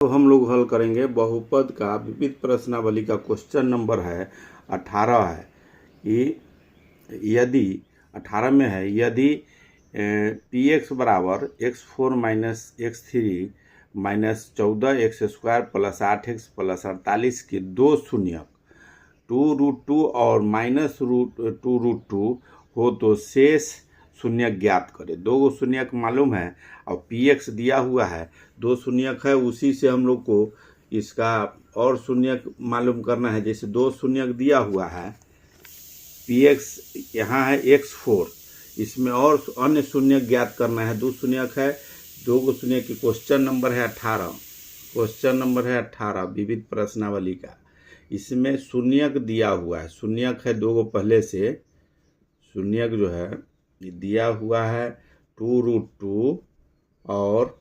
तो हम लोग हल करेंगे बहुपद का विविध प्रश्नावली का क्वेश्चन नंबर है 18 है कि यदि 18 में है यदि पी एक्स बराबर x4 minus x3 minus 14x² plus 8x plus 48 के दो शून्यक 2√2 और -2√2 हो तो शेष शून्यक ज्ञात करें। दो गो शून्यक मालूम है और पी एक्स दिया हुआ है, दो शून्यक है, उसी से हम लोग को इसका और शून्यक मालूम करना है। जैसे दो शून्यक दिया हुआ है, पी एक्स यहाँ है x4, इसमें और अन्य शून्यक ज्ञात करना है। दो शून्यक है, दो गो शून्यक की क्वेश्चन नंबर है 18। क्वेश्चन नंबर है 18 विविध प्रश्नावली का। इसमें शून्यक दिया हुआ है, शून्यक है दो गो पहले से। शून्यक जो है ये दिया हुआ है 2√2 और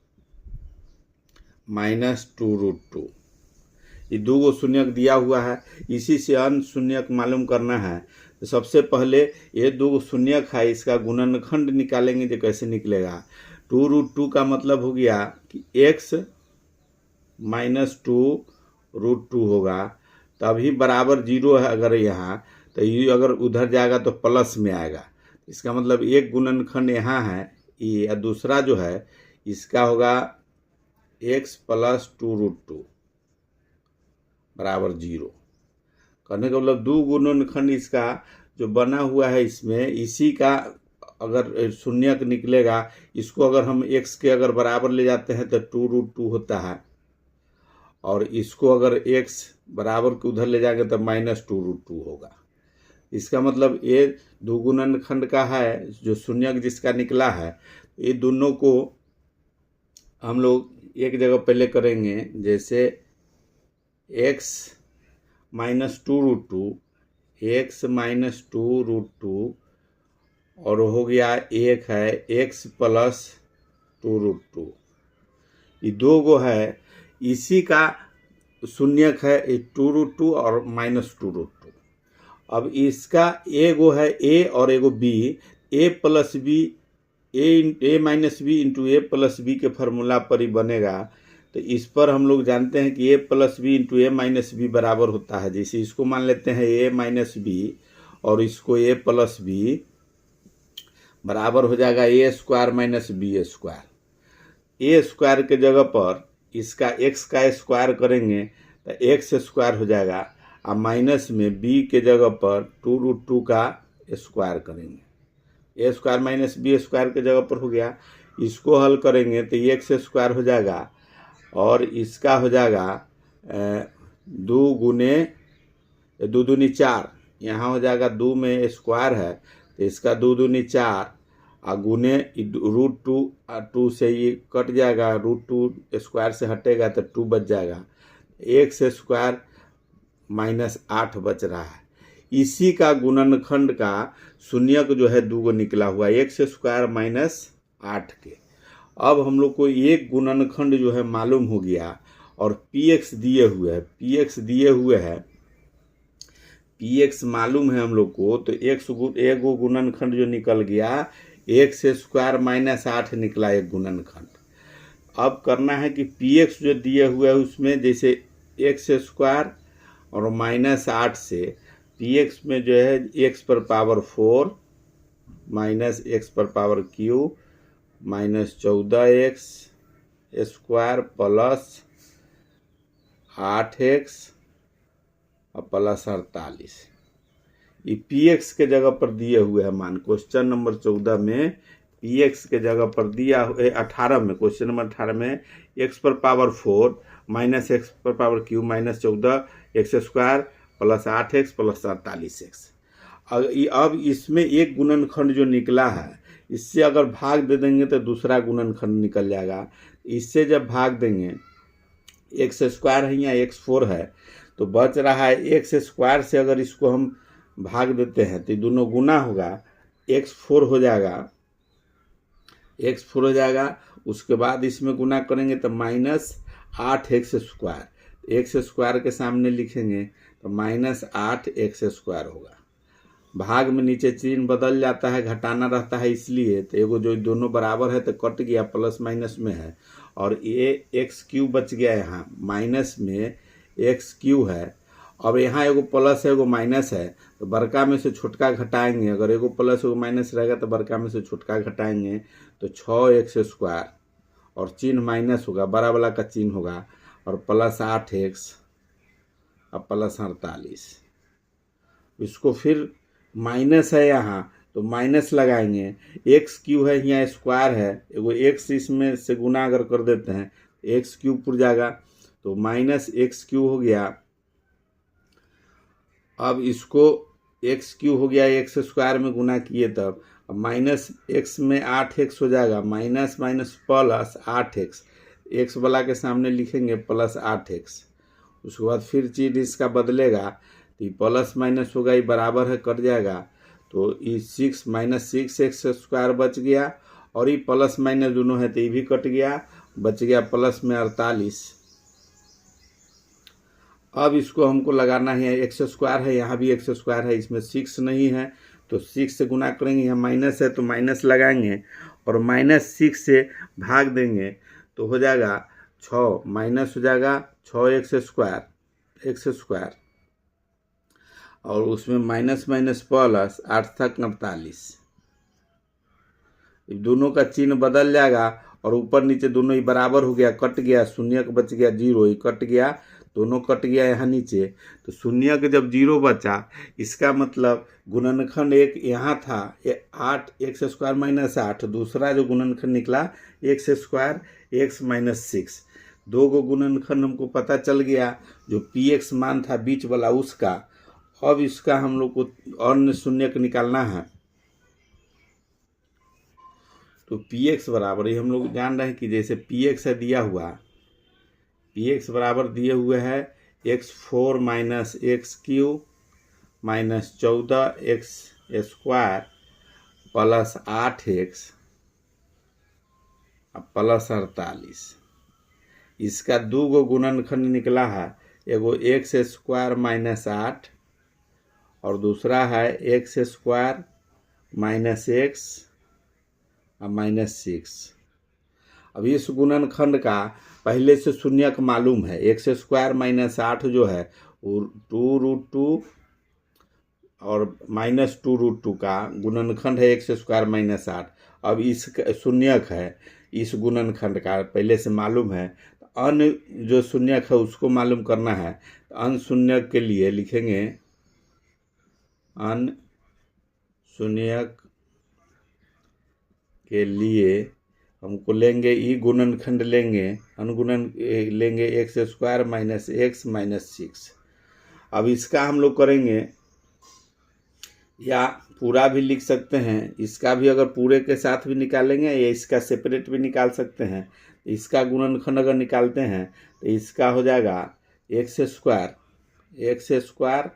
-2√2, ये दो गो शून्यक दिया हुआ है। इसी से अन्य शून्यक मालूम करना है। तो सबसे पहले ये दो गो शून्यक है, इसका गुणनखंड निकालेंगे तो कैसे निकलेगा। 2√2 का मतलब हो गया कि x -2√2 होगा, तभी बराबर 0 है। अगर यहाँ तो ये अगर उधर जाएगा तो प्लस में आएगा। इसका मतलब एक गुणनखंड यहाँ है ये, या दूसरा जो है इसका होगा x + 2√2 बराबर 0। करने का मतलब दो गुणनखंड इसका जो बना हुआ है, इसमें इसी का अगर शून्यक निकलेगा, इसको अगर हम x के अगर बराबर ले जाते हैं तो 2√2 होता है, और इसको अगर x बराबर के उधर ले जाएंगे तो -2√2 होगा। इसका मतलब ये दो गुणनखंड का है जो शून्यक जिसका निकला है। ये दोनों को हम लोग एक जगह पहले करेंगे। जैसे x -2√2, x -2√2 और हो गया एक है x + 2√2, ये दो गो है, इसी का शून्यक है 2√2 और -2√2। अब इसका एगो है a और एगो b, a + b, a - b into a + b के फार्मूला पर ही बनेगा। तो इस पर हम लोग जानते हैं कि a + b into a - b बराबर होता है। जैसे इसको मान लेते हैं a - b और इसको a + b बराबर हो जाएगा a² - b²। a² के जगह पर इसका x का स्क्वायर करेंगे तो x² हो जाएगा, और माइनस में b के जगह पर 2√2 का स्क्वायर करेंगे। a² - b² के जगह पर हो गया। इसको हल करेंगे तो x² हो जाएगा, और इसका हो जाएगा 2 गुने 2 दूनी 4, यहाँ हो जाएगा 2 में स्क्वायर है तो इसका 2 दूनी 4, और गुने √2 से ये कट जाएगा, √2 स्क्वायर से हटेगा तो 2 बच जाएगा, x² -8 बच रहा है। इसी का गुणनखंड का शून्यक जो है दो गो निकला हुआ x² -8 के। अब हम लोग को एक गुणनखंड जो है मालूम हो गया, और px दिए हुए है, px दिए हुए है, px मालूम है हम लोग को। तो एक गो गुणनखंड जो निकल गया x² -8 निकला एक गुणनखंड। अब करना है कि px जो दिए हुए है उसमें जैसे x² और -8 से px में जो है x⁴ - x⁴ -14x² plus 8x plus 48, ये px के जगह पर दिए हुए है मान। क्वेश्चन नंबर 14 में px के जगह पर दिया 18 में, क्वेश्चन नंबर 18 में x⁴ -14x² plus 8x plus 48x। अब इसमें एक गुणनखंड जो निकला है, इससे अगर भाग दे देंगे तो दूसरा गुणनखंड निकल जाएगा। इससे जब भाग देंगे, x² है या x4 है, तो बच रहा है x² से अगर इसको हम भाग देते हैं तो दोनों गुना होगा, x4 हो जाएगा, x4 हो जाएगा। उसके बाद इसमें गुना करेंगे तो -8x², x² के सामने लिखेंगे तो -8x² होगा। भाग में नीचे चिन्ह बदल जाता है, घटाना रहता है, इसलिए तो एगो जो दोनों बराबर है तो कट गया, प्लस माइनस में है। और ये एक्स क्यू बच गया यहाँ, माइनस में एक्स क्यू है। अब यहाँ एगो प्लस है एगो माइनस है, तो बड़का में से छोटका घटाएंगे। अगर एगो प्लस एगो माइनस रहेगा तो बड़का में से छोटका घटाएंगे तो 6x² और चिन्ह माइनस होगा, बड़ा वाला का चिन्ह होगा, और प्लस 8x और प्लस 48। इसको फिर माइनस है यहाँ तो माइनस लगाएंगे, एक्स क्यू है यहाँ स्क्वायर है, एगो एक्स इसमें से गुना अगर कर देते हैं एक्स क्यू पुर जाएगा, तो माइनस एक्स क्यू हो गया। अब इसको एक्स क्यू हो गया, एक्स स्क्वायर में गुना किए तब, अब माइनस एक्स में 8x हो जाएगा, minus minus plus 8x, x वाला के सामने लिखेंगे प्लस 8x। उसके बाद फिर चीज इसका बदलेगा, तो ये प्लस माइनस होगा, ये बराबर है कट जाएगा, तो ये 6 माइनस 6x² बच गया, और ये प्लस माइनस दोनों है तो ये भी कट गया, बच गया प्लस में 48। अब इसको हमको लगाना है, x² है, यहाँ भी x² है, इसमें 6 नहीं है तो 6 से गुना करेंगे, यहाँ माइनस है तो माइनस लगाएंगे और -6 से भाग देंगे तो हो जाएगा 6, माइनस हो जाएगा 6x², और उसमें माइनस माइनस प्लस 8 तक 49। दोनों का चिन्ह बदल जाएगा और ऊपर नीचे दोनों ही बराबर हो गया, कट गया, शून्य का बच गया 0, ही कट गया, दोनों कट गया यहाँ नीचे, तो शून्य के जब 0 बचा, इसका मतलब गुणनखंड एक यहाँ था 8x² माइनस 8, दूसरा जो गुणनखंड निकला x² x माइनस 6। दो गो गुणनखंड हमको पता चल गया, जो px मान था बीच वाला उसका। अब इसका हम लोग को अन्य शून्य का निकालना है, तो px बराबर, ये हम लोग जान रहे हैं कि जैसे px है दिया हुआ, px बराबर दिए हुए है x4 minus x Q minus 14x² plus 8x plus 48। इसका दो गो गुणनखंड निकला है, एगो x² माइनस 8 और दूसरा है x² माइनस x और माइनस 6। अब इस गुणनखंड का पहले से शून्य का मालूम है, x² माइनस 8 जो है वो 2√2 और -2√2 का गुणनखंड है x² माइनस 8। अब इस शून्यक है इस गुणनखंड का पहले से मालूम है, तो अन्य जो शून्यक है उसको मालूम करना है। तो अन्य शून्यक के लिए लिखेंगे, अन्य शून्यक के लिए हमको लेंगे ई गुणनखंड लेंगे, अनुगुणन लेंगे x² माइनस x माइनस 6। अब इसका हम लोग करेंगे, या पूरा भी लिख सकते हैं, इसका भी अगर पूरे के साथ भी निकालेंगे या इसका सेपरेट भी निकाल सकते हैं। इसका गुणनखंड अगर निकालते हैं तो इसका हो जाएगा x²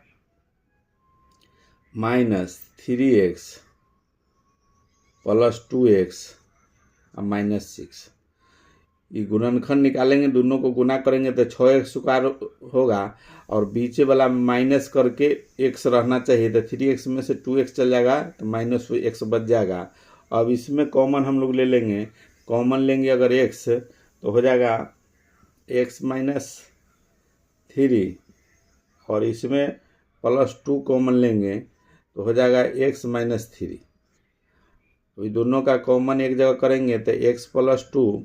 minus 3x plus 2x और माइनस 6। ये गुणनखंड निकालेंगे, दोनों को गुना करेंगे तो 6x² होगा, और बीचे वाला माइनस करके x रहना चाहिए, तो 3x में से 2x चल जाएगा तो -x बच जाएगा। अब इसमें कॉमन हम लोग ले लेंगे, कॉमन लेंगे अगर x तो हो जाएगा x माइनस 3, और इसमें +2 कॉमन लेंगे तो हो जाएगा x माइनस 3। तो ये दोनों का कॉमन एक जगह करेंगे तो x प्लस 2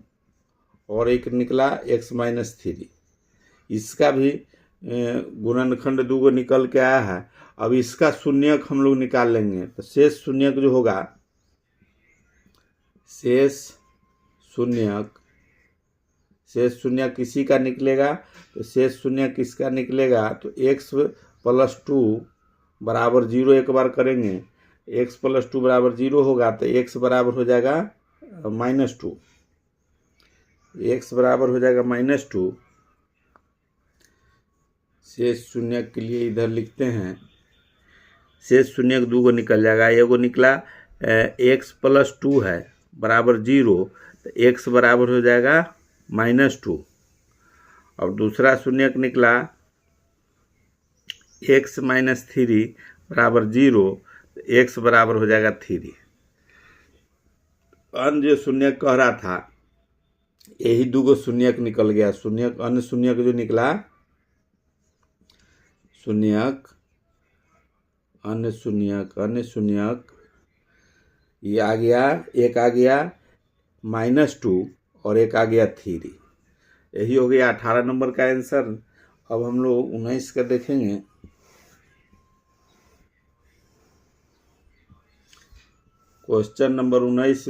और एक निकला x माइनस 3। इसका भी गुणनखंड दो गो निकल के आया है। अब इसका शून्यक हम लोग निकाल लेंगे, तो शेष शून्यक जो होगा, शेष शून्यक किसी का निकलेगा, तो शेष शून्यक किसका निकलेगा, तो x प्लस 2 बराबर 0 एक बार करेंगे, x प्लस 2 बराबर 0 होगा तो x बराबर हो जाएगा -2, x बराबर हो जाएगा -2। शेष शून्यक के लिए इधर लिखते हैं, शेष शून्यक दो गो निकल जाएगा, एगो निकला x प्लस 2 है बराबर 0, तो x बराबर हो जाएगा -2, और दूसरा शून्यक निकला x माइनस 3 बराबर 0, तो x बराबर हो जाएगा 3। अन्य जो शून्यक कह रहा था यही दूगो शून्यक निकल गया, शून्यक अन्य शून्यक जो निकला, शून्यक अन्य शून्यक ये आ गया, एक आ गया -2 और एक आ गया 3। यही हो गया 18 नंबर का आंसर। अब हम लोग 19 का देखेंगे। क्वेश्चन नंबर 19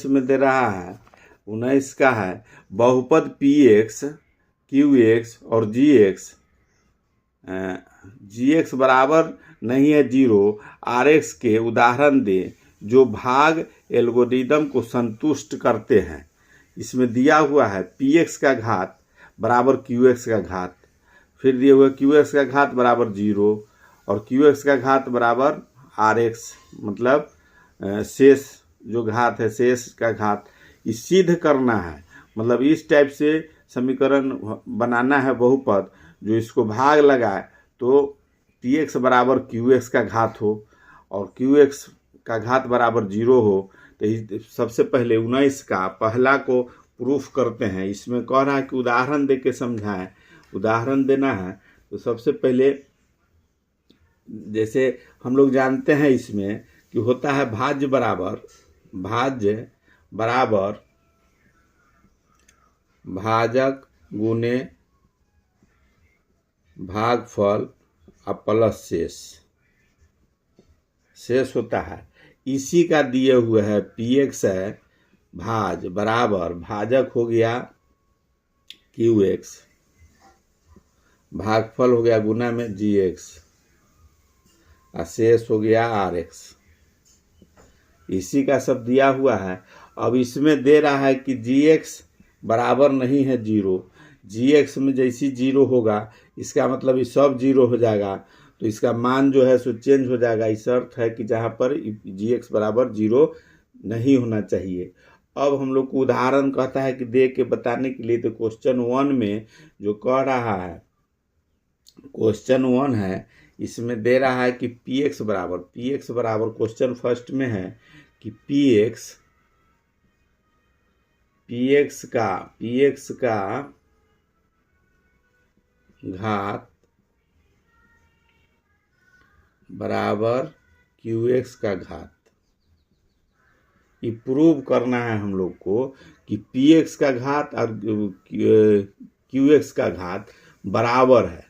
में दे रहा है, 19 का है बहुपद px, qx और gx बराबर नहीं है 0, rx के उदाहरण दे जो भाग एल्गोरिदम को संतुष्ट करते हैं। इसमें दिया हुआ है px का घात बराबर qx का घात, फिर दिया हुआ qx का घात बराबर 0 और qx का घात बराबर rx, मतलब शेष जो घात है, शेष का घात। इस सिद्ध करना है, मतलब इस टाइप से समीकरण बनाना है बहुपद जो इसको भाग लगाए तो px बराबर qx का घात हो और qx का घात बराबर 0 हो। तो सबसे पहले 19 का पहला को प्रूफ करते हैं। इसमें कह रहा है कि उदाहरण दे के समझाएं, उदाहरण देना है। तो सबसे पहले जैसे हम लोग जानते हैं इसमें कि होता है भाज्य बराबर भाजक गुने भागफल और प्लस शेष होता है। इसी का दिए हुए है px है बराबर भाजक हो गया qx, भागफल हो गया गुना में gx और शेष हो गया rx। इसी का सब दिया हुआ है। अब इसमें दे रहा है कि gx बराबर नहीं है 0, gx में जैसी 0 होगा इसका मतलब ये सब 0 हो जाएगा, तो इसका मान जो है सो चेंज हो जाएगा। इस अर्थ है कि जहाँ पर gx बराबर 0 नहीं होना चाहिए। अब हम लोग को उदाहरण कहता है कि दे के बताने के लिए, तो क्वेश्चन 1 में जो कह रहा है, क्वेश्चन 1 है, इसमें दे रहा है कि px बराबर क्वेश्चन फर्स्ट में है कि px का घात बराबर qx का घात। ये प्रूव करना है हम लोग को कि px का घात और qx का घात बराबर है।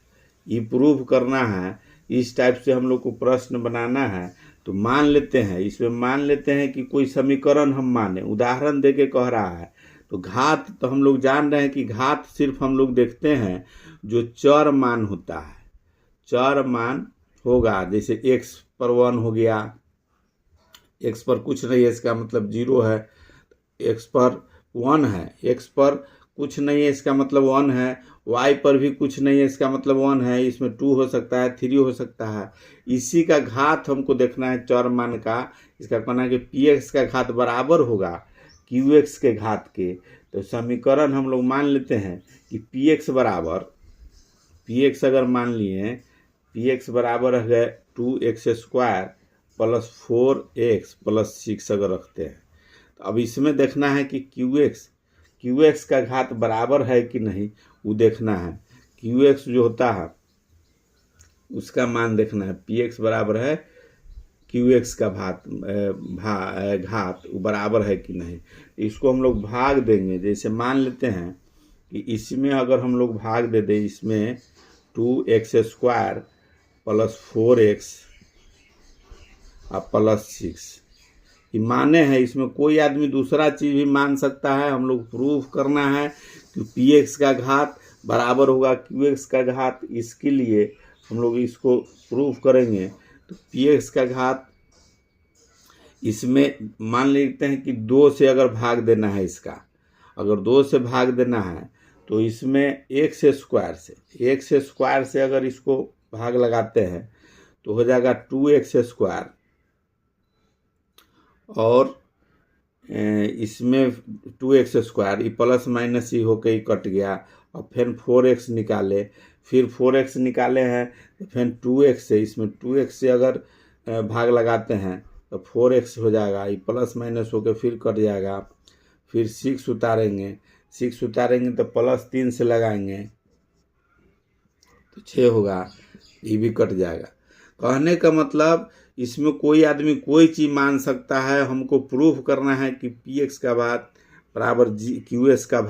ये प्रूव करना है। इस टाइप से हम लोग को प्रश्न बनाना है। तो मान लेते हैं, इसमें मान लेते हैं कि कोई समीकरण हम माने, उदाहरण देके कह रहा है। तो घात तो हम लोग जान रहे हैं कि घात सिर्फ हम लोग देखते हैं जो चर मान होता है, चर मान होगा। जैसे x पर 1 हो गया, x पर कुछ नहीं है इसका मतलब 0 है, x पर 1 है, x पर कुछ नहीं है इसका मतलब 1 है, y पर भी कुछ नहीं है इसका मतलब 1 है। इसमें 2 हो सकता है, 3 हो सकता है। इसी का घात हमको देखना है चर मान का। इसका कहना है कि px का घात बराबर होगा qx के घात के। तो समीकरण हम लोग मान लेते हैं कि px अगर मान लिए px बराबर है 2x² प्लस 4x प्लस 6 अगर रखते हैं, तो अब इसमें देखना है कि qx का घात बराबर है कि नहीं, वो देखना है। qx जो होता है उसका मान देखना है। px बराबर है qx का घात वो बराबर है कि नहीं। इसको हम लोग भाग देंगे। जैसे मान लेते हैं कि इसमें अगर हम लोग भाग दे दें, इसमें 2x² प्लस 4x और प्लस 6 ये माने हैं। इसमें कोई आदमी दूसरा चीज़ भी मान सकता है। हम लोग प्रूफ करना है कि px का घात बराबर होगा qx का घात। इसके लिए हम लोग इसको प्रूफ करेंगे। तो px का घात इसमें मान लेते हैं कि 2 से अगर भाग देना है, इसका अगर 2 से भाग देना है तो इसमें x² से अगर इसको भाग लगाते हैं तो हो जाएगा 2x² और इसमें 2x² ये प्लस माइनस ही होकर ही कट गया। और फिर 4x निकाले, फिर 4x निकाले हैं तो फिर 2x से, इसमें 2x से अगर भाग लगाते हैं तो 4x हो जाएगा, ये प्लस माइनस होकर फिर कट जाएगा। फिर 6 उतारेंगे, 6 उतारेंगे तो प्लस 3 से लगाएंगे तो 6 होगा, ये भी कट जाएगा। कहने का मतलब इसमें कोई आदमी कोई चीज़ मान सकता है। हमको प्रूफ करना है कि px का घात बराबर qs का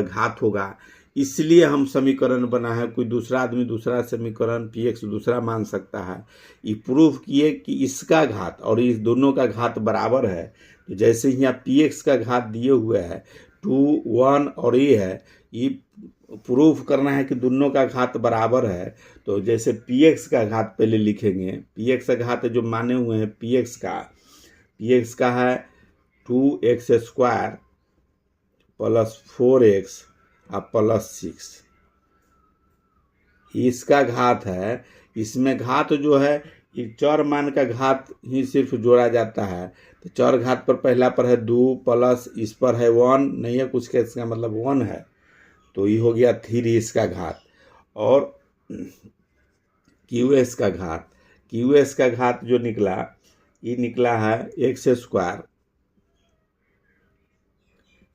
घात होगा, इसलिए हम समीकरण बना है। कोई दूसरा आदमी दूसरा समीकरण px दूसरा मान सकता है। ये प्रूफ किए कि इसका घात और इस दोनों का घात बराबर है। तो जैसे यहाँ px का घात दिए हुए है 2, 1 और ये है, ये प्रूफ करना है कि दोनों का घात बराबर है। तो जैसे px का घात पहले लिखेंगे, px का घात जो माने हुए हैं px का है 2x² प्लस 4x और प्लस 6, इसका घात है। इसमें घात जो है ये चर मान का घात ही सिर्फ जोड़ा जाता है। तो चर घात पर पहला पर है 2 प्लस इस पर है 1 नहीं है कुछ का, इसका मतलब 1 है, तो ये हो गया 3 इसका घात। और qs का घात जो निकला, ये निकला है x²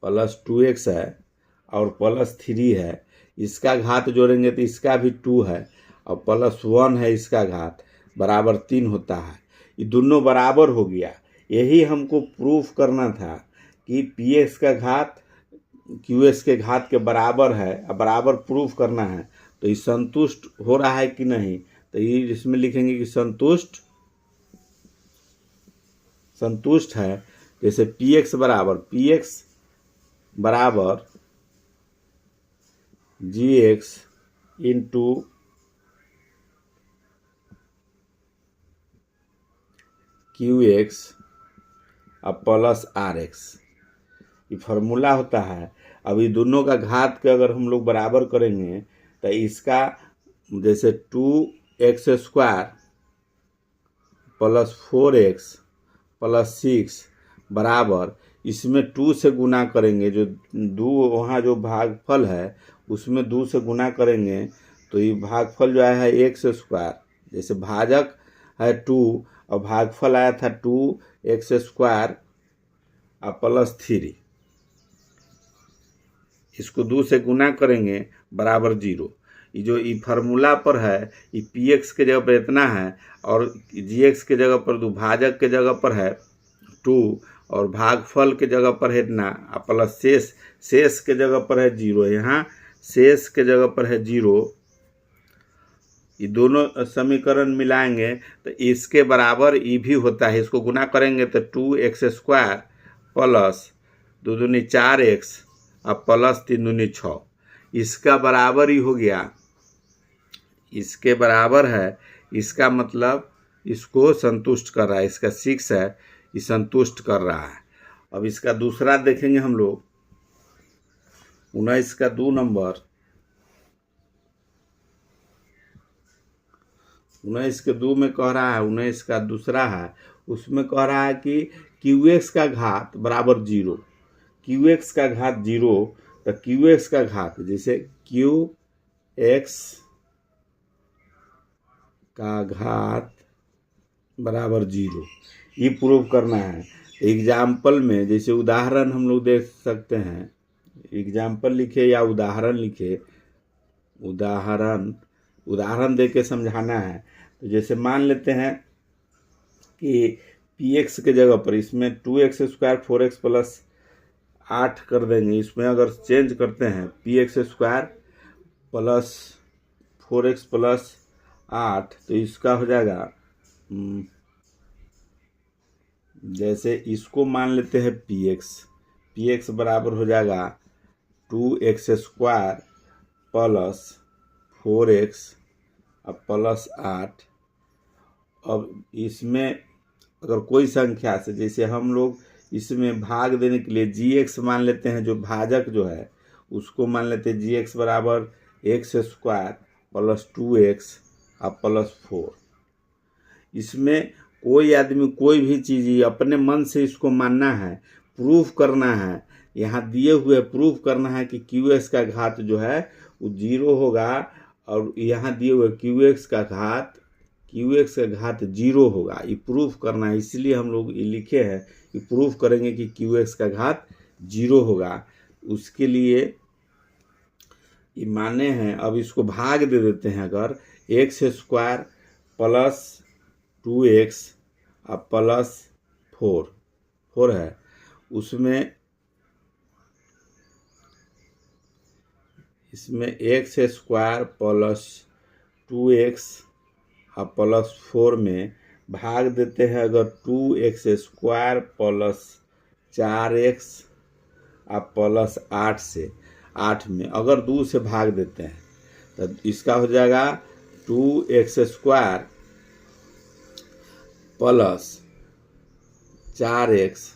प्लस 2x है और प्लस 3 है। इसका घात जोड़ेंगे तो इसका भी 2 है और प्लस 1 है, इसका घात बराबर 3 होता है। ये दोनों बराबर हो गया। यही हमको प्रूफ करना था कि px का घात qs के घात के बराबर है, बराबर प्रूफ करना है। तो ये संतुष्ट हो रहा है कि नहीं, तो ये इसमें लिखेंगे कि संतुष्ट है। जैसे px बराबर gx इंटू qx अब प्लस rx, ये फार्मूला होता है। अब ये दोनों का घात के अगर हम लोग बराबर करेंगे तो इसका जैसे 2x² प्लस 4x प्लस 6 बराबर, इसमें 2 से गुना करेंगे, जो 2 वहाँ जो भागफल है उसमें 2 से गुना करेंगे तो ये भागफल जो आया है x²। जैसे भाजक है 2 और भागफल आया था 2x² और प्लस 3, इसको 2 से गुना करेंगे बराबर 0। ये जो ये फार्मूला पर है, ये px के जगह पर इतना है और gx के जगह पर भाजक के जगह पर है 2 और भागफल के जगह पर है इतना, प्लस शेष के जगह पर है 0। यहाँ शेष के जगह पर है 0। ये दोनों समीकरण मिलाएंगे तो इसके बराबर ये भी होता है। इसको गुना करेंगे तो 2x² प्लस 2 दूनी 4x और प्लस 3 दूनी 6, इसका बराबर ही हो गया। इसके बराबर है, इसका मतलब इसको संतुष्ट कर रहा है। इसका 6 है, ये संतुष्ट कर रहा है। अब इसका दूसरा देखेंगे हम लोग, 19 का 2 नंबर, 19 के 2 में कह रहा है, 19 का दूसरा है, उसमें कह रहा है कि qx का घात बराबर 0। qx का घात 0 तो qx का घात जैसे qx का घात बराबर 0, ये प्रूव करना है। एग्जाम्पल में जैसे उदाहरण हम लोग देख सकते हैं, एग्जाम्पल लिखे या उदाहरण लिखे, उदाहरण दे के समझाना है। तो जैसे मान लेते हैं कि px के जगह पर इसमें 2x² 4x प्लस 8 कर देंगे। इसमें अगर चेंज करते हैं px² प्लस 4x प्लस 8 तो इसका हो जाएगा, जैसे इसको मान लेते हैं px बराबर हो जाएगा 2x² प्लस 4x अब प्लस 8। अब इसमें अगर कोई संख्या से, जैसे हम लोग इसमें भाग देने के लिए gx मान लेते हैं, जो भाजक जो है उसको मान लेते हैं gx बराबर x² प्लस 2x अब प्लस 4। इसमें कोई आदमी कोई भी चीज़ अपने मन से इसको मानना है, प्रूफ करना है। यहाँ दिए हुए प्रूफ करना है कि qs का घात जो है वो 0 होगा और यहाँ दिए हुए qx का घात क्यू एक्स का घात 0 होगा। ये प्रूफ करना है, इसलिए हम लोग ये लिखे हैं कि प्रूफ करेंगे कि क्यू एक्स का घात 0 होगा। उसके लिए ये माने हैं। अब इसको भाग दे देते हैं। अगर एक्स स्क्वायर प्लस 2x अब प्लस 4 है, उसमें इसमें एक्स स्क्वायर प्लस 2x अब प्लस 4 में भाग देते हैं। अगर 2x स्क्वायर प्लस 4x अब प्लस 8 से 8 में अगर 2 से भाग देते हैं तो इसका हो जाएगा 2x स्क्वायर प्लस 4x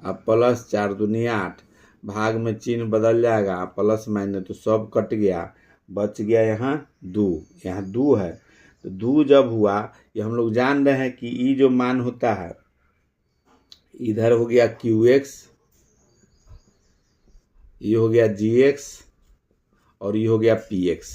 अब प्लस 4 दूनी 8, भाग में चिन्ह बदल जाएगा, प्लस माइनस तो सब कट गया, बच गया यहाँ 2। यहाँ 2 है तो 2 जब हुआ, ये हम लोग जान रहे हैं कि ये जो मान होता है, इधर हो गया QX, ये हो गया GX और ये हो गया PX।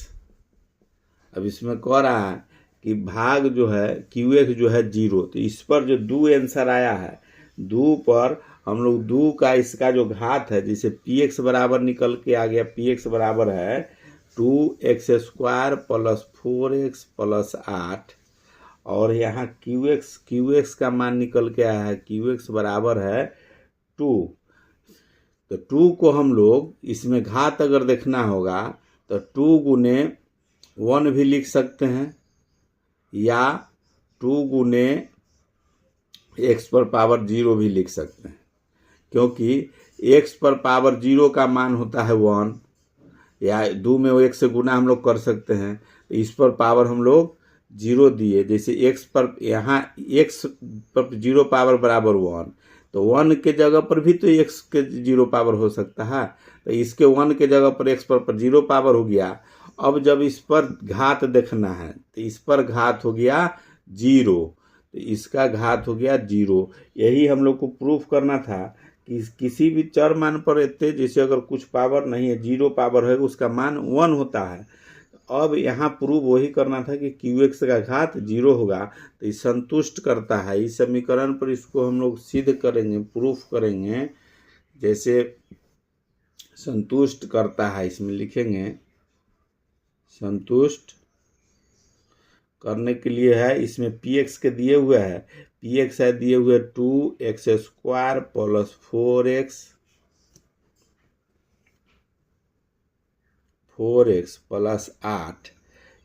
अब इसमें कह रहा है कि भाग जो है QX जो है 0, तो इस पर जो 2 आंसर आया है, 2 पर हम लोग 2 का इसका जो घात है, जैसे PX बराबर निकल के आ गया, PX बराबर है 2x square plus 4x plus 8 और यहाँ QX का मान निकल के आया है, QX बराबर है 2। तो 2 को हम लोग इसमें घात अगर देखना होगा तो 2 गुने 1 भी लिख सकते हैं या 2 गुने x पर पावर 0 भी लिख सकते हैं, क्योंकि x पर पावर 0 का मान होता है 1, या 2 में 1 से गुना हम लोग कर सकते हैं। तो इस पर पावर हम लोग 0 दिए, जैसे x पर यहाँ x पर 0 पावर बराबर 1, तो 1 के जगह पर भी तो x के 0 पावर हो सकता है, तो इसके 1 के जगह पर x पर 0 पावर हो गया। अब जब इस पर घात देखना है तो इस पर घात हो गया 0, तो इसका घात हो गया 0। यही हम लोग को प्रूफ करना था कि किसी भी चर मान पर रहते, जैसे अगर कुछ पावर नहीं है, 0 पावर है, उसका मान 1 होता है। अब यहाँ प्रूफ वही करना था कि QX का घात 0 होगा, तो ये संतुष्ट करता है। इस समीकरण पर इसको हम लोग सिद्ध करेंगे, प्रूफ करेंगे, जैसे संतुष्ट करता है, इसमें लिखेंगे संतुष्ट करने के लिए है। इसमें PX के दिए हुए है, PX है दिए हुए 2x square plus 4x plus 8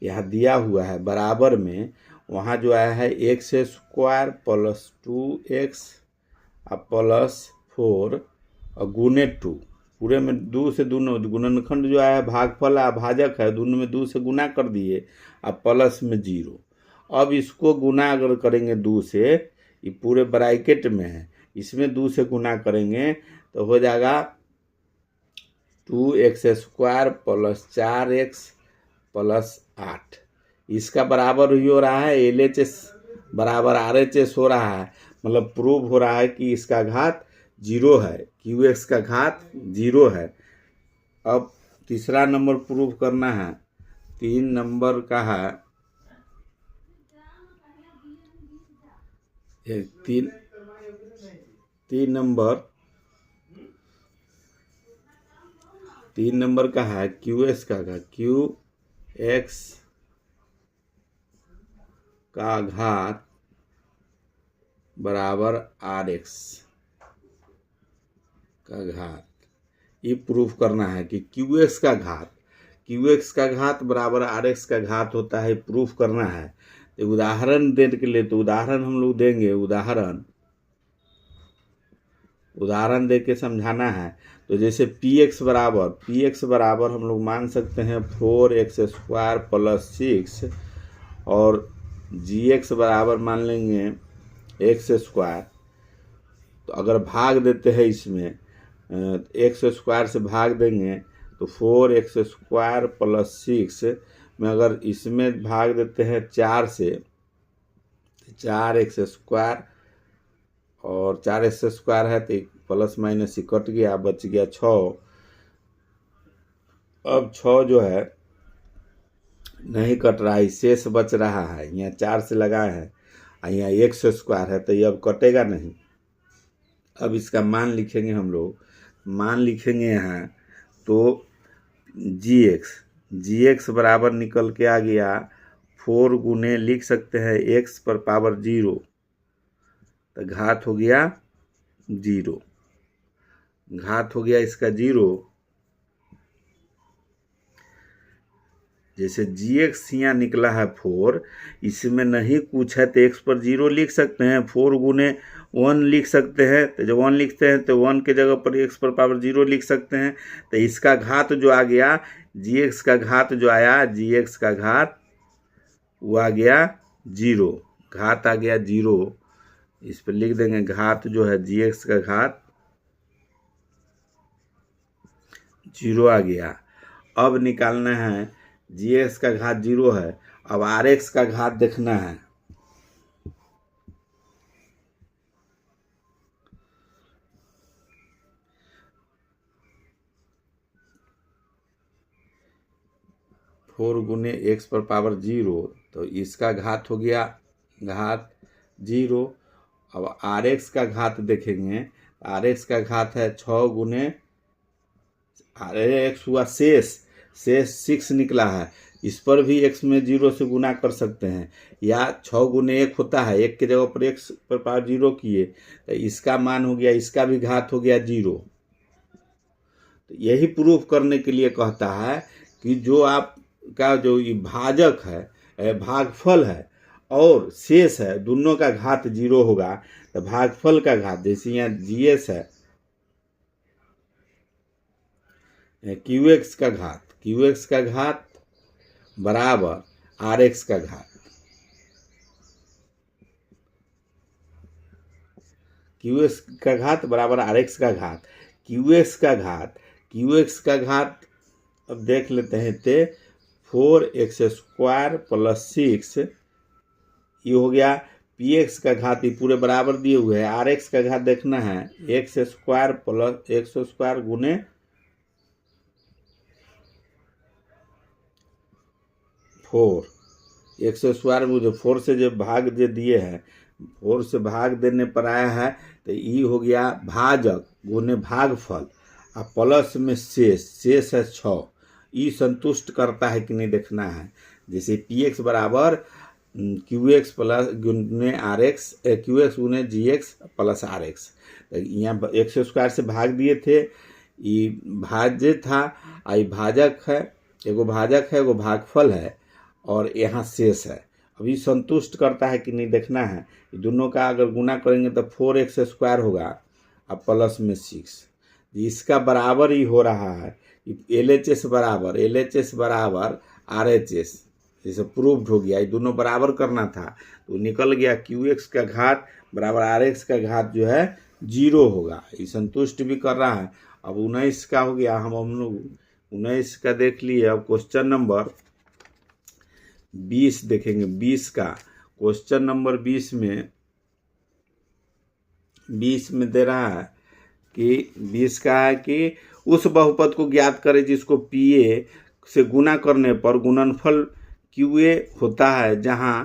यहाँ दिया हुआ है, बराबर में वहाँ जो आया है x स्क्वायर प्लस 2x अब प्लस 4 और गुने 2, पूरे में 2 से दोनों गुणनखंड जो आया है, भागफल भाजक है, दोनों में 2 से गुना कर दिए, अब प्लस में 0। अब इसको गुना अगर करेंगे 2 से, ये पूरे ब्रैकेट में है, इसमें 2 से गुना करेंगे तो हो जाएगा 2x square plus 4x plus 8। इसका बराबर ही हो रहा है LHS बराबर RHS हो रहा है, मतलब प्रूव हो रहा है कि इसका घात 0 है, QX का घात 0 है। अब तीसरा नंबर प्रूव करना है, 3 नंबर का है, 3 नंबर का है QX का QX का घात बराबर RX का घात। ये प्रूफ करना है कि QX का घात बराबर RX का घात होता है, प्रूफ करना है। तो उदाहरण देने के लिए, तो उदाहरण हम लोग देंगे, उदाहरण दे के समझाना है। तो जैसे PX बराबर हम लोग मान सकते हैं 4x स्क्वायर प्लस 6 और GX बराबर मान लेंगे x स्क्वायर। तो अगर भाग देते हैं, इसमें x स्क्वायर से भाग देंगे तो 4x स्क्वायर प्लस 6 में अगर इसमें भाग देते हैं 4 से, 4x स्क्वायर और 4x स्क्वायर है तो प्लस माइनस ही कट गया, बच गया 6। अब 6 जो है नहीं कट रहा है, शेष बच रहा है। यहाँ 4 से लगाए हैं और यहाँ x² है, तो ये अब कटेगा नहीं। अब इसका मान लिखेंगे हम लोग, मान लिखेंगे यहाँ तो gx बराबर निकल के आ गया 4 गुने लिख सकते हैं x पर पावर 0, तो घात हो गया 0, घात हो गया इसका 0। जैसे gx यहाँ निकला है 4, इसमें नहीं कुछ है तो x पर 0 लिख सकते हैं, 4 गुने 1 लिख सकते हैं, तो जब 1 लिखते हैं तो 1 के जगह पर x पर पावर 0 लिख सकते हैं। तो इसका घात जो आ गया, gx का घात जो आया, gx का घात वो आ गया 0, घात आ गया 0। इस पर लिख देंगे घात जो है gx का घात 0 आ गया। अब निकालना है gx का घात 0 है, अब rx का घात देखना है। फोर गुने x पर पावर 0, तो इसका घात हो गया घात 0। अब rx का घात देखेंगे, rx का घात है 6 गुने rx हुआ शेष 6 निकला है, इस पर भी x में 0 से गुना कर सकते हैं, या 6 गुने 1 होता है, 1 के जगह पर x पर पावर 0 किए तो इसका मान हो गया, इसका भी घात हो गया 0। तो यही प्रूफ करने के लिए कहता है कि जो आपका जो भाजक है, भागफल है और शेष है, दोनों का घात 0 होगा। तो भागफल का घात, जैसे यहाँ जीएस है, क्यूएक्स का घात बराबर आरएक्स का घात, क्यूएक्स का घात बराबर आरएक्स का घात, क्यूएक्स का घात अब देख लेते हैं, ते 4x² + 6, ये हो गया। px का घात ये पूरे बराबर दिए हुए हैं, rx का घात देखना है x² + x² गुने 4, x² मुझे 4 से जो भाग जो दिए हैं, 4 से भाग देने पर आया है, तो ये हो गया भाजक गुने भागफल और प्लस में शेष है 6। ये संतुष्ट करता है कि नहीं देखना है। जैसे px बराबर qx प्लस गुने rx, qx गुने gx प्लस rx, तो यहाँ x² से भाग दिए थे, ये भाज्य था, आई भाजक है, एगो भाजक है एगो भागफल है, और यहाँ शेष है। अभी संतुष्ट करता है कि नहीं देखना है। दोनों का अगर गुना करेंगे तो 4x² होगा और प्लस में 6, इसका बराबर ही हो रहा है। LHS बराबर RHS, जैसे प्रूव्ड हो गया। ये दोनों बराबर करना था तो निकल गया QX का घात बराबर RX का घात जो है 0 होगा। ये संतुष्ट भी कर रहा है। अब 19 का हो गया, हम लोग 19 का देख लिए। अब क्वेश्चन नंबर 20 देखेंगे। 20 का क्वेश्चन नंबर 20 में दे रहा है कि 20 का है कि उस बहुपद को ज्ञात करें जिसको PA से गुना करने पर गुणनफल QA होता है, जहां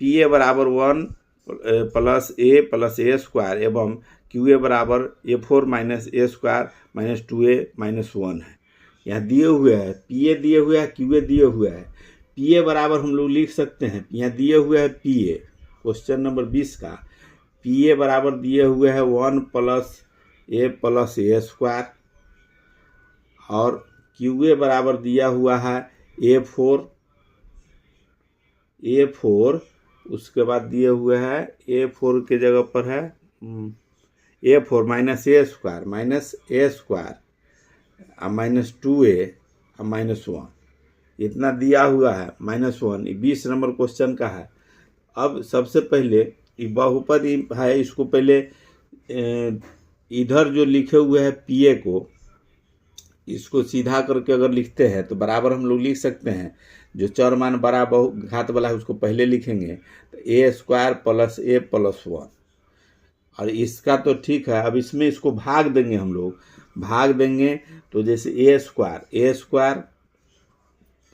PA बराबर 1 + A + A² एवं QA बराबर A4 - A² - 2A - 1 है। यहाँ दिए हुए हैं PA दिए हुए है, QA दिए हुए है। PA बराबर हम लोग लिख सकते हैं, यहाँ दिए हुए है PA, क्वेश्चन नंबर 20 का PA बराबर दिए हुए है 1 + A + A², और QA बराबर दिया हुआ है A4, उसके बाद दिए हुए है A4 के जगह पर है A4 - A² - 2A - 1, इतना दिया हुआ है -1। 20 नंबर क्वेश्चन का है। अब सबसे पहले ये बहुपद है, इसको पहले इधर जो लिखे हुए है PA को, इसको सीधा करके अगर लिखते हैं तो बराबर हम लोग लिख सकते हैं। जो चर मान बड़ा घात वाला है उसको पहले लिखेंगे, तो A² + A + 1, और इसका तो ठीक है। अब इसमें इसको भाग देंगे, हम लोग भाग देंगे तो जैसे A²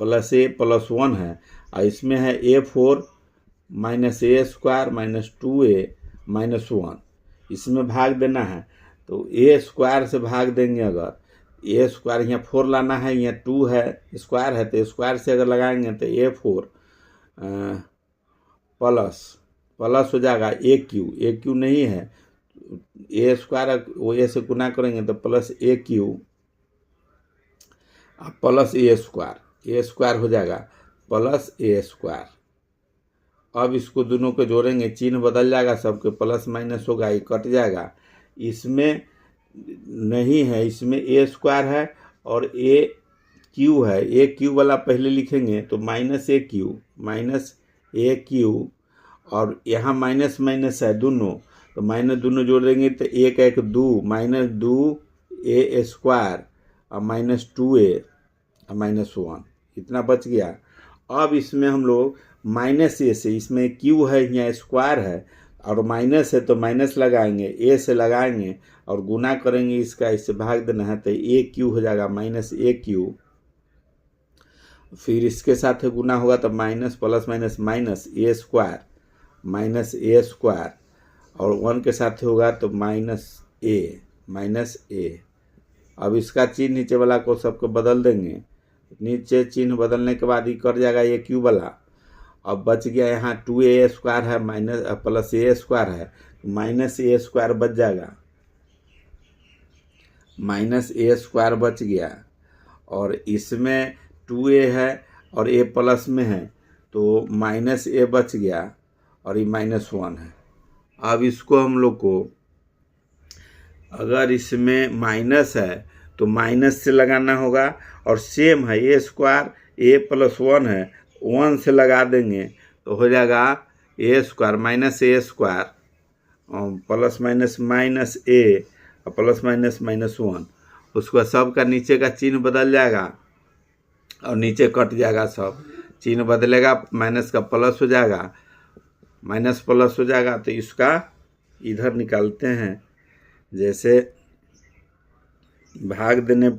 प्लस ए प्लस 1 है, और इसमें है A4 माइनस ए स्क्वायर माइनस 2a माइनस 1, इसमें भाग देना है तो ए स्क्वायर से भाग देंगे। अगर ए स्क्वायर यहाँ 4 लाना है, यहाँ 2 है स्क्वायर है, तो स्क्वायर से अगर लगाएंगे तो A4 प्लस हो जाएगा A नहीं है, ए स्क्वायर वो ए से गुना करेंगे तो प्लस AQ प्लस ए स्क्वायर हो जाएगा प्लस ए स्क्वायर। अब इसको दोनों को जोड़ेंगे, चिन्ह बदल जाएगा, सबके प्लस माइनस होगा, ये कट जाएगा। इसमें नहीं है, इसमें ए स्क्वायर है और AQ है, AQ वाला पहले लिखेंगे तो माइनस AQ, और यहाँ माइनस माइनस है दोनों, तो माइनस दोनों जोड़ देंगे तो 1 2 माइनस 2a स्क्वायर और माइनस 2a और माइनस 1, इतना बच गया। अब इसमें हम लोग माइनस ए से, इसमें Q है यहाँ स्क्वायर है और माइनस है तो माइनस लगाएंगे, ए से लगाएंगे और गुना करेंगे, इसका इससे भाग देना है तो AQ हो जाएगा माइनस AQ। फिर इसके साथ गुना होगा तो माइनस प्लस माइनस माइनस ए स्क्वायर और 1 के साथ होगा तो माइनस ए। अब इसका चिन्ह नीचे वाला को सबको बदल देंगे, नीचे चिन्ह बदलने के बाद ये कट जाएगा AQ वाला। अब बच गया यहाँ 2a स्क्वायर है माइनस प्लस ए स्क्वायर है, माइनस ए स्क्वायर बच जाएगा, माइनस ए स्क्वायर बच गया। और इसमें 2a है और a प्लस में है तो माइनस ए बच गया और ये माइनस 1 है। अब इसको हम लोग को, अगर इसमें माइनस है तो माइनस से लगाना होगा, और सेम है ए स्क्वायर a प्लस 1 है, 1 से लगा देंगे तो हो जाएगा ए स्क्वायर माइनस ए स्क्वायर प्लस माइनस माइनस ए और प्लस माइनस माइनस 1। उसको सब का नीचे का चिन्ह बदल जाएगा और नीचे कट जाएगा, सब चिन्ह बदलेगा, माइनस का प्लस हो जाएगा, माइनस प्लस हो जाएगा। तो इसका इधर निकालते हैं, जैसे भाग देने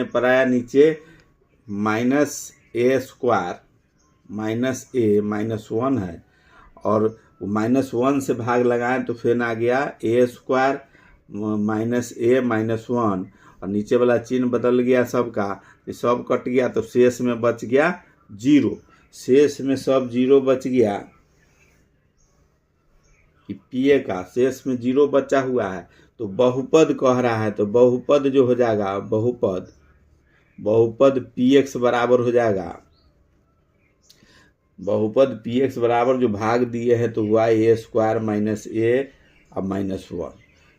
पर आया नीचे माइनस ए स्क्वायर माइनस ए माइनस 1 है, और माइनस 1 से भाग लगाएं तो फिर आ गया ए स्क्वायर माइनस ए माइनस 1, और नीचे वाला चिन्ह बदल गया सबका, सब कट गया तो शेष में बच गया 0, शेष में सब 0 बच गया कि PA का शेष में 0 बचा हुआ है। तो बहुपद कह रहा है, तो बहुपद जो हो जाएगा, बहुपद PX बराबर हो जाएगा, बहुपद PX बराबर जो भाग दिए हैं तो हुआ a स्क्वायर माइनस ए और माइनस 1।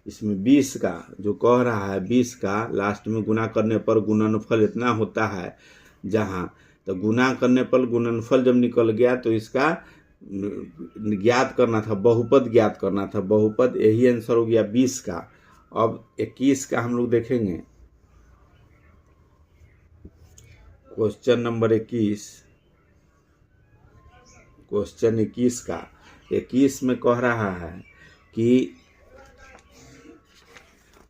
इसमें 20 का जो कह रहा है, 20 का लास्ट में गुना करने पर गुणनफल इतना होता है, जहाँ तो गुना करने पर गुणनफल जब निकल गया तो इसका ज्ञात करना था, बहुपद ज्ञात करना था, बहुपद यही आंसर हो गया 20 का। अब 21 का हम लोग देखेंगे, क्वेश्चन नंबर 21, क्वेश्चन 21 का 21 में कह रहा है कि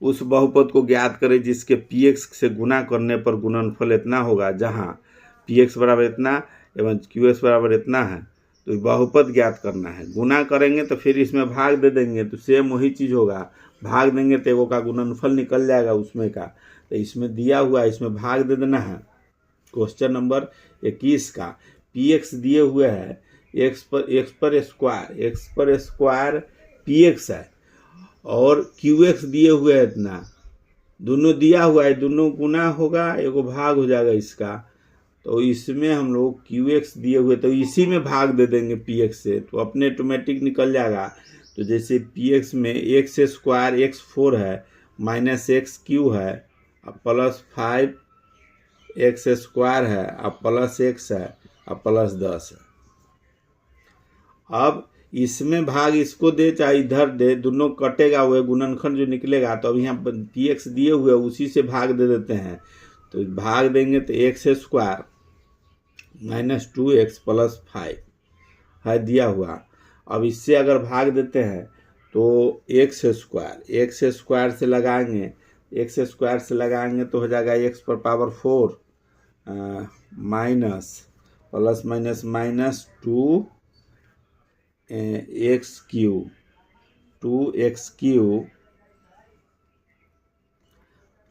उस बहुपद को ज्ञात करें जिसके PX से गुना करने पर गुणनफल इतना होगा, जहाँ PX बराबर इतना एवं QX बराबर इतना है। तो बहुपद ज्ञात करना है, गुना करेंगे तो फिर इसमें भाग दे देंगे तो सेम वही चीज़ होगा, भाग देंगे तो एगो का गुणनफल निकल जाएगा उसमें का, तो इसमें दिया हुआ है, इसमें भाग दे देना है। क्वेश्चन नंबर 21 का PX दिए हुए है, x पर स्क्वायर PX है और QX दिए हुए है इतना, दोनों दिया हुआ है, दोनों गुना होगा, एगो भाग हो जाएगा इसका। तो इसमें हम लोग QX दिए हुए तो इसी में भाग दे देंगे PX से, तो अपने ऑटोमेटिक निकल जाएगा। तो जैसे PX में x स्क्वायर x4 है माइनस XQ है और प्लस 5x स्क्वायर है और प्लस x है और प्लस 10 है। अब इसमें भाग इसको दे चाहे इधर दे, दोनों कटेगा, वह गुणनखंड जो निकलेगा। तो अब यहाँ PX दिए हुए उसी से भाग दे देते हैं, तो भाग देंगे तो x square minus 2x plus 5 है दिया हुआ। अब इससे अगर भाग देते हैं तो x स्क्वायर से लगाएंगे, एक्स स्क्वायर से लगाएंगे तो हो जाएगा एक्स पर power 4 minus plus minus minus 2x³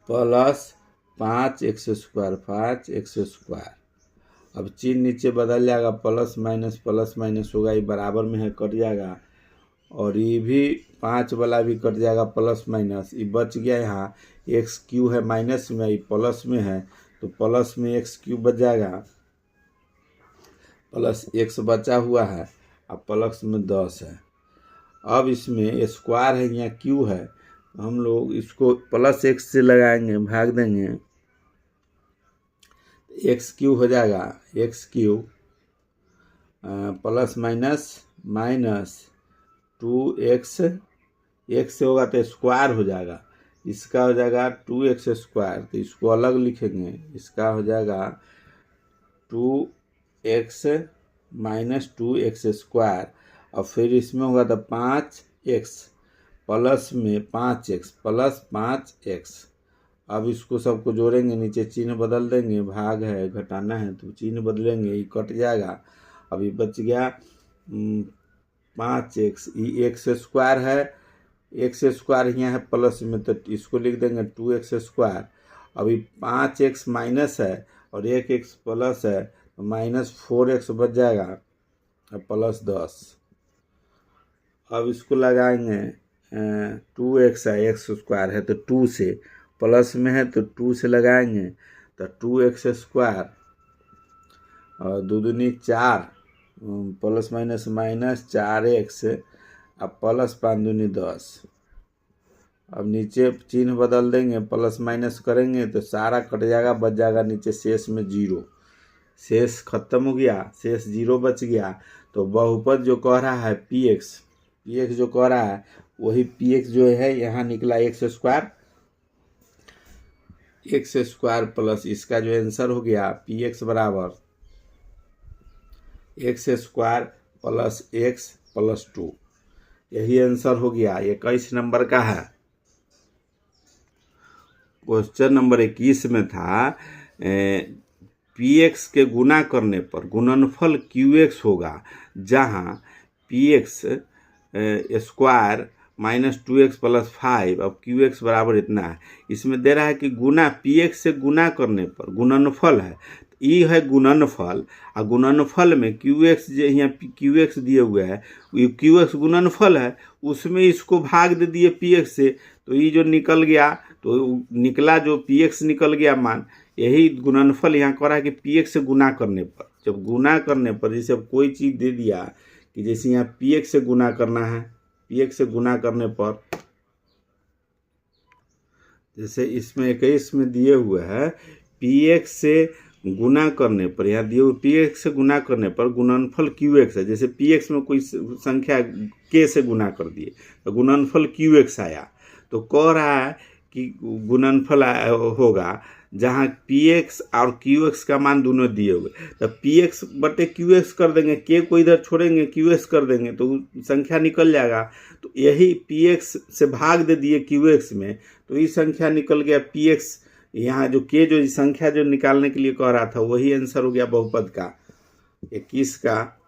plus 5x²। अब चिन्ह नीचे बदल जाएगा, प्लस माइनस होगा, ये बराबर में है, कट जाएगा। और ये भी 5 वाला भी कट जाएगा, प्लस माइनस, ये बच गया। यहाँ x³ है माइनस में, ये प्लस में है, तो प्लस में x³ बच जाएगा, प्लस x बचा हुआ है, अब प्लस में 10 है। अब इसमें स्क्वायर है, यहाँ q है, हम लोग इसको प्लस x से लगाएंगे, भाग देंगे, x³ हो जाएगा, x³ plus minus minus 2x, x से होगा तो स्क्वायर हो जाएगा, इसका हो जाएगा 2x², तो इसको अलग लिखेंगे, इसका हो जाएगा 2x माइनस 2x²। और फिर इसमें होगा तो 5x प्लस में 5x प्लस 5x। अब इसको सबको जोड़ेंगे, नीचे चिन्ह बदल देंगे, भाग है, घटाना है तो चिन्ह बदलेंगे, ये कट जाएगा। अभी बच गया 5x, ये x² है, x² यहाँ है प्लस में, तो इसको लिख देंगे 2x²। अभी 5x माइनस है और 1x प्लस है, तो माइनस 4x बच जाएगा, प्लस 10। अब इसको लगाएंगे, 2x है, x² है तो 2 से, प्लस में है तो 2 से लगाएंगे, तो 2x² और 2 दूनी 4, प्लस माइनस माइनस 4x, अब प्लस 5 दूनी 10। अब नीचे चिन्ह बदल देंगे, प्लस माइनस करेंगे तो सारा कट जाएगा, बच जाएगा नीचे शेष में 0, शेष खत्म हो गया, शेष 0 बच गया। तो बहुपद जो कह रहा है px जो कह रहा है वही px जो है यहाँ निकला x² प्लस इसका जो आंसर हो गया px बराबर x² प्लस x प्लस 2, यही आंसर हो गया। 21 नंबर का है। क्वेश्चन नंबर 21 में था px के गुना करने पर गुणनफल qx होगा, जहाँ px square minus 2x plus 5, अब qx बराबर इतना है। इसमें दे रहा है कि गुना px से गुना करने पर गुणनफल है, ये है गुणनफल, और गुणनफल में qx जो यहाँ qx दिए हुए है, ये qx गुणनफल है, उसमें इसको भाग दे दिए px से, तो ये जो निकल गया, तो निकला जो px निकल गया मान, यही गुणनफल यहाँ कह रहा है कि px से गुना करने पर। जब गुना करने पर, जैसे अब कोई चीज़ दे दिया कि जैसे यहाँ px से गुना करना है, px से गुना करने पर, जैसे इसमें 21 में दिए हुए है px से गुना करने पर, यहाँ दिए हुए px से गुना करने पर गुणनफल qx है। जैसे px में कोई संख्या k से गुना कर दिए तो गुणनफल qx आया, तो कह रहा है कि गुणनफल होगा जहाँ px और qx का मान दोनों दिए हुए, तो px बटे qx कर देंगे, k को इधर छोड़ेंगे, qx कर देंगे तो संख्या निकल जाएगा। तो यही px से भाग दे दिए qx में, तो ये संख्या निकल गया px। यहाँ जो k जो संख्या जो निकालने के लिए कह रहा था, वही आंसर हो गया बहुपद का 21 का।